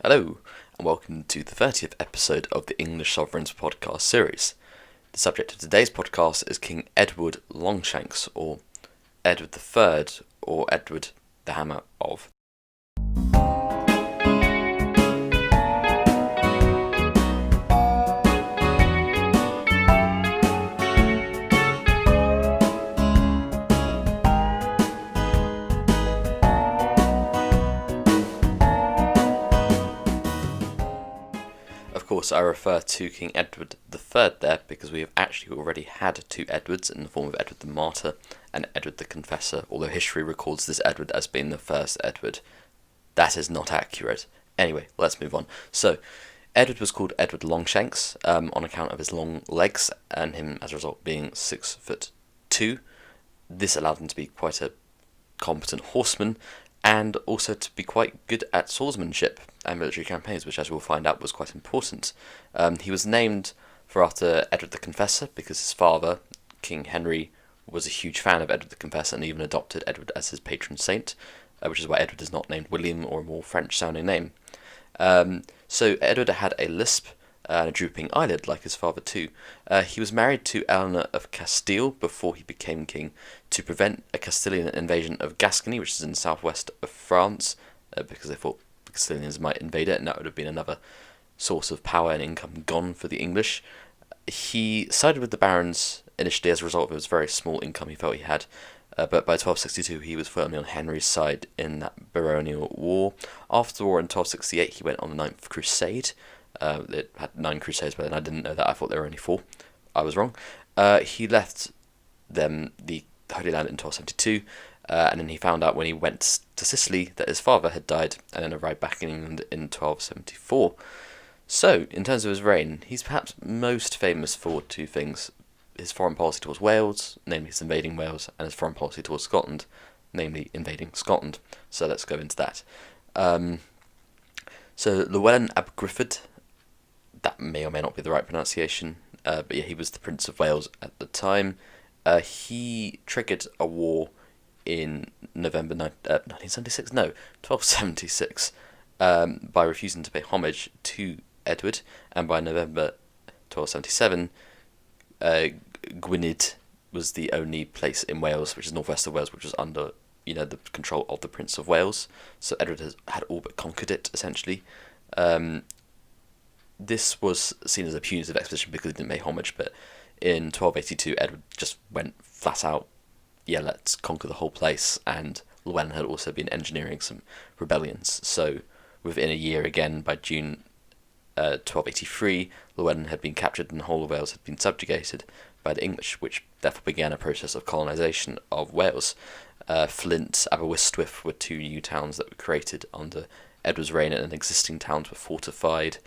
Hello, and welcome to the 30th episode of the English Sovereigns podcast series. The subject of today's podcast is King Edward Longshanks, or Edward III, or Edward the Hammer of. Of course, I refer to King Edward III there because we have actually already had two Edwards in the form of Edward the Martyr and Edward the Confessor, although history records this Edward as being the first Edward. That is not accurate. Anyway, let's move on. So, Edward was called Edward Longshanks on account of his long legs and him, as a result, being 6'2". This allowed him to be quite a competent horseman and also to be quite good at swordsmanship and military campaigns, which, as we'll find out, was quite important. He was named after Edward the Confessor because his father, King Henry, was a huge fan of Edward the Confessor and even adopted Edward as his patron saint, which is why Edward is not named William or a more French-sounding name. So Edward had a lisp and a drooping eyelid, like his father too. He was married to Eleanor of Castile before he became king to prevent a Castilian invasion of Gascony, which is in the southwest of France, because they thought the Castilians might invade it, and that would have been another source of power and income gone for the English. He sided with the barons initially as a result of his very small income he felt he had, but by 1262 he was firmly on Henry's side in that baronial war. After the war in 1268 he went on the Ninth Crusade. It had 9 crusades, but then I didn't know that. I thought there were only 4. I was wrong. He left them the Holy Land in 1272, and then he found out when he went to Sicily that his father had died, and then arrived back in England in 1274. So, in terms of his reign, he's perhaps most famous for two things: his foreign policy towards Wales, namely his invading Wales, and his foreign policy towards Scotland, namely invading Scotland. So let's go into that. So Llewellyn ap Griffith, that may or may not be the right pronunciation, but yeah, he was the Prince of Wales at the time. He triggered a war in November 1976, no, 1276, by refusing to pay homage to Edward, and by November 1277, Gwynedd was the only place in Wales, which is northwest of Wales, which was under the control of the Prince of Wales. So Edward had all but conquered it, essentially. This was seen as a punitive expedition because he didn't pay homage, but in 1282 Edward just went flat out, yeah, let's conquer the whole place, and Llewellyn had also been engineering some rebellions. So within a year, again, by June 1283, Llewellyn had been captured and the whole of Wales had been subjugated by the English, which therefore began a process of colonisation of Wales. Flint, Aberystwyth were 2 new towns that were created under Edward's reign, and existing towns were fortified.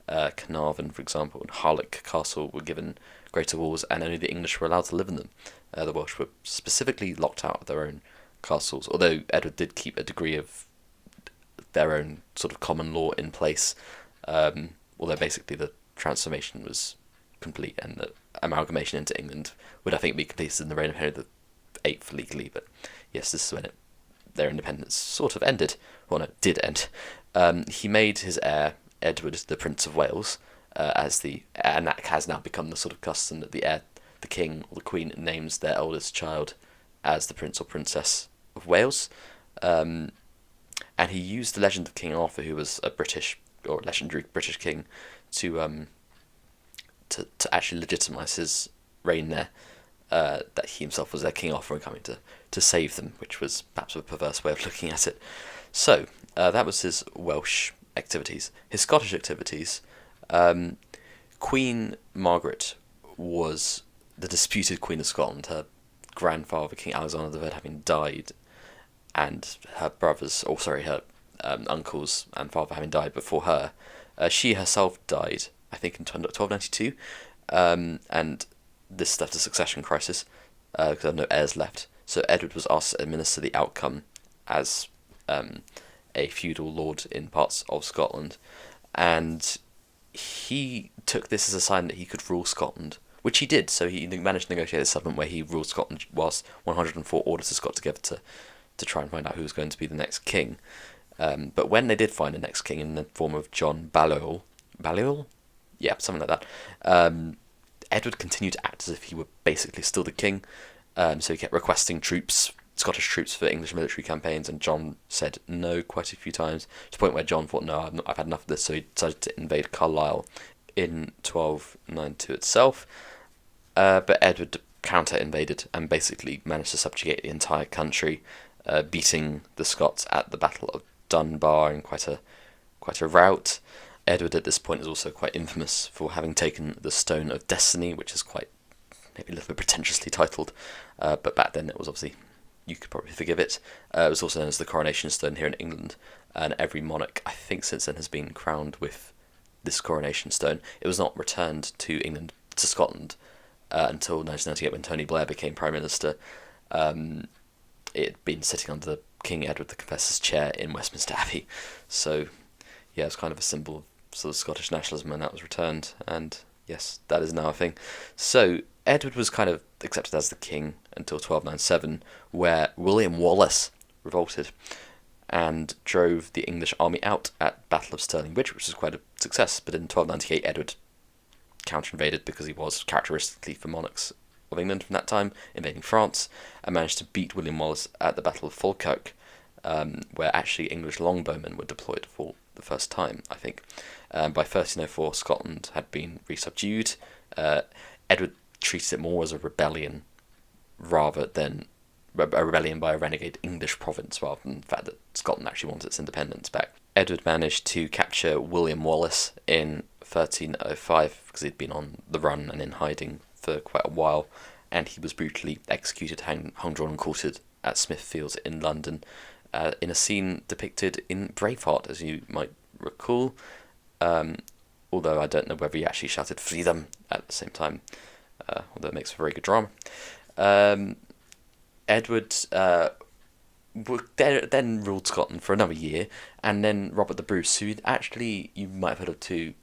Carnarvon, for example, and Harlech Castle were given greater walls, and only the English were allowed to live in them. The Welsh were specifically locked out of their own castles, although Edward did keep a degree of their own sort of common law in place, although basically the transformation was complete, and the amalgamation into England would, I think, be completed in the reign of Henry VIII legally, but yes, this is when their independence sort of ended. Well, no, did end. He made his heir, Edward, the Prince of Wales, and that has now become the sort of custom that the king or the queen names their oldest child as the Prince or Princess of Wales. And he used the legend of King Arthur, who was a British or legendary British king, to actually legitimise his reign there. That he himself was their King Arthur and coming to save them, which was perhaps a perverse way of looking at it. So that was his Welsh activities. His Scottish activities, Queen Margaret was the disputed Queen of Scotland, her grandfather, King Alexander III, having died, and her her uncles and father having died before her. She herself died, I think, in 1292, and this left a succession crisis, because there were no heirs left. So Edward was asked to administer the outcome as a feudal lord in parts of Scotland, and he took this as a sign that he could rule Scotland, which he did. So he managed to negotiate a settlement where he ruled Scotland whilst 104 auditors got together to try and find out who was going to be the next king. But when they did find the next king in the form of John Balliol, yeah, something like that, Edward continued to act as if he were basically still the king. So he kept requesting troops, Scottish troops, for English military campaigns, and John said no quite a few times, to the point where John thought, no, I've had enough of this, so he decided to invade Carlisle in 1292 itself. But Edward counter-invaded and basically managed to subjugate the entire country, beating the Scots at the Battle of Dunbar in quite a rout. Edward at this point is also quite infamous for having taken the Stone of Destiny, which is quite maybe a little bit pretentiously titled, but back then it was obviously, you could probably forgive it. It was also known as the Coronation Stone here in England, and every monarch, I think, since then has been crowned with this Coronation Stone. It was not returned to Scotland, until 1998 when Tony Blair became Prime Minister. It had been sitting under King Edward the Confessor's chair in Westminster Abbey. So, yeah, it was kind of a symbol of sort of Scottish nationalism when that was returned, and yes, that is now a thing. So, Edward was kind of accepted as the king until 1297, where William Wallace revolted and drove the English army out at Battle of Stirling Bridge, which was quite a success. But in 1298, Edward counter-invaded, because he was characteristically for monarchs of England from that time, invading France, and managed to beat William Wallace at the Battle of Falkirk, where actually English longbowmen were deployed for the first time, I think. By 1304, Scotland had been resubdued. Edward treated it more as a rebellion rather than a rebellion by a renegade English province, rather than the fact that Scotland actually wanted its independence back. Edward managed to capture William Wallace in 1305 because he'd been on the run and in hiding for quite a while, and he was brutally executed, hung, drawn, and quartered at Smithfields in London, in a scene depicted in Braveheart, as you might recall. Although I don't know whether he actually shouted "freedom" at the same time, although it makes for very good drama. Edward then ruled Scotland for another year, and then Robert the Bruce, who actually, you might have heard of too,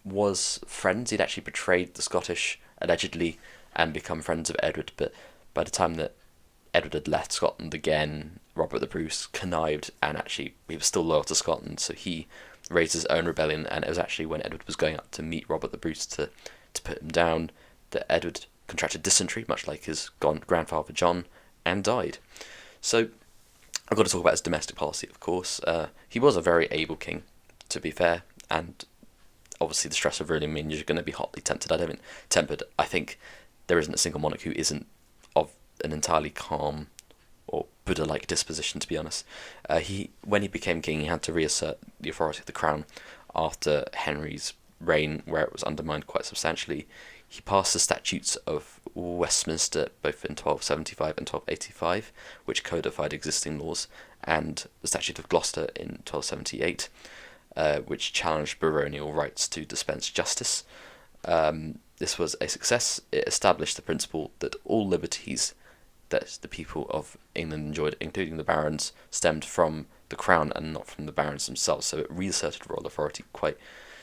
was friends. He'd actually betrayed the Scottish, allegedly, and become friends of Edward, but by the time that Edward had left Scotland again, Robert the Bruce connived, and actually he was still loyal to Scotland, so he raised his own rebellion, and it was actually when Edward was going up to meet Robert the Bruce to put him down that Edward contracted dysentery, much like his grandfather John, and died. So I've got to talk about his domestic policy, of course. He was a very able king, to be fair, and obviously the stress of ruling means you're going to be hotly tempered. I think there isn't a single monarch who isn't of an entirely calm or Buddha-like disposition, to be honest. When he became king, he had to reassert the authority of the crown after Henry's reign, where it was undermined quite substantially. He passed the Statutes of Westminster both in 1275 and 1285, which codified existing laws, and the Statute of Gloucester in 1278, which challenged baronial rights to dispense justice. This was a success. It established the principle that all liberties that the people of England enjoyed, including the barons, stemmed from the crown and not from the barons themselves, so it reasserted royal authority quite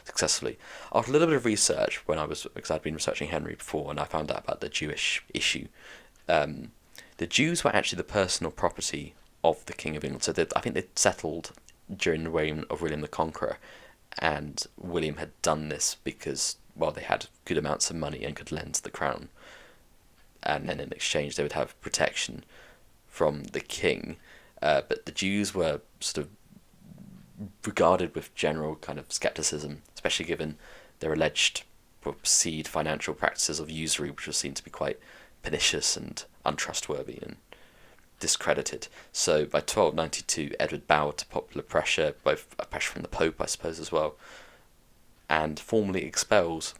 successfully. After a little bit of research, because I'd been researching Henry before, and I found out about the Jewish issue, the Jews were actually the personal property of the King of England, so I think they settled during the reign of William the Conqueror, and William had done this because, well, they had good amounts of money and could lend to the crown, and then in exchange they would have protection from the king. But the Jews were sort of regarded with general kind of skepticism, especially given their alleged perceived financial practices of usury, which was seen to be quite pernicious and untrustworthy and discredited. So by 1292, Edward bowed to popular pressure, both pressure from the Pope, I suppose, as well, and formally expelled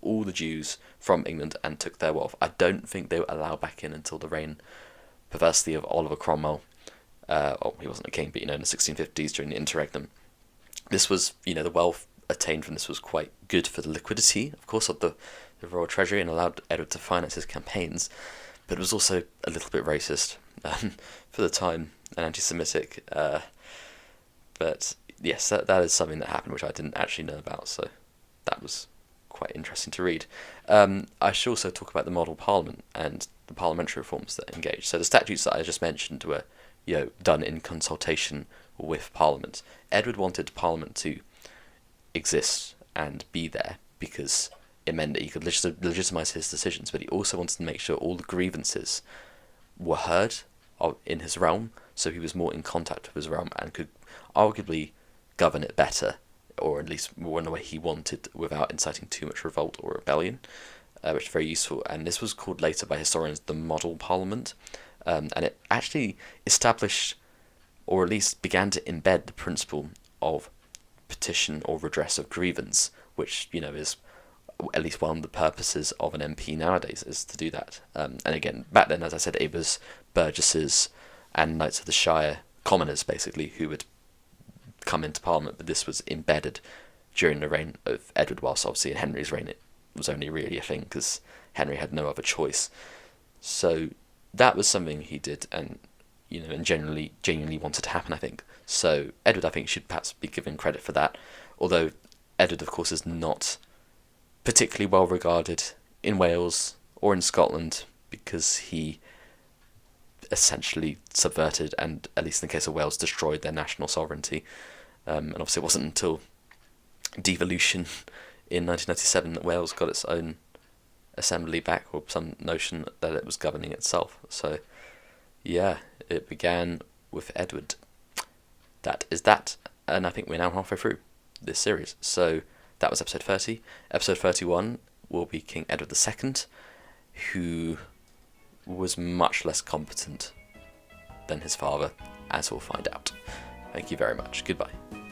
all the Jews from England and took their wealth. I don't think they were allowed back in until the reign, perversely, of Oliver Cromwell. He wasn't a king, but in the 1650s during the interregnum. This was, the wealth attained from this was quite good for the liquidity, of course, of the royal treasury, and allowed Edward to finance his campaigns, but it was also a little bit racist for the time, and anti-Semitic. But yes, that is something that happened, which I didn't actually know about, so that was quite interesting to read. I should also talk about the model parliament and the parliamentary reforms that engaged. So the statutes that I just mentioned were done in consultation with Parliament. Edward wanted Parliament to exist and be there because it meant that he could legitimise his decisions, but he also wanted to make sure all the grievances were heard in his realm, so he was more in contact with his realm and could arguably govern it better, or at least more in the way he wanted, without inciting too much revolt or rebellion, which is very useful. And this was called later by historians the Model Parliament, and it actually established, or at least began to embed, the principle of petition or redress of grievance, which, you know, is at least one of the purposes of an MP nowadays, is to do that. And again, back then, as I said, it was burgesses and knights of the shire, commoners basically, who would come into Parliament, but this was embedded during the reign of Edward, whilst obviously in Henry's reign it was only really a thing because Henry had no other choice. So that was something he did, and you know, and genuinely wanted to happen, I think. So Edward, I think, should perhaps be given credit for that, although Edward, of course, is not particularly well regarded in Wales or in Scotland because he essentially subverted, and at least in the case of Wales, destroyed their national sovereignty. And obviously it wasn't until devolution in 1997 that Wales got its own assembly back, or some notion that it was governing itself. So yeah, it began with Edward. That is that, and I think we're now halfway through this series. So that was episode 30. Episode 31 will be King Edward II, who was much less competent than his father, as we'll find out. Thank you very much. Goodbye.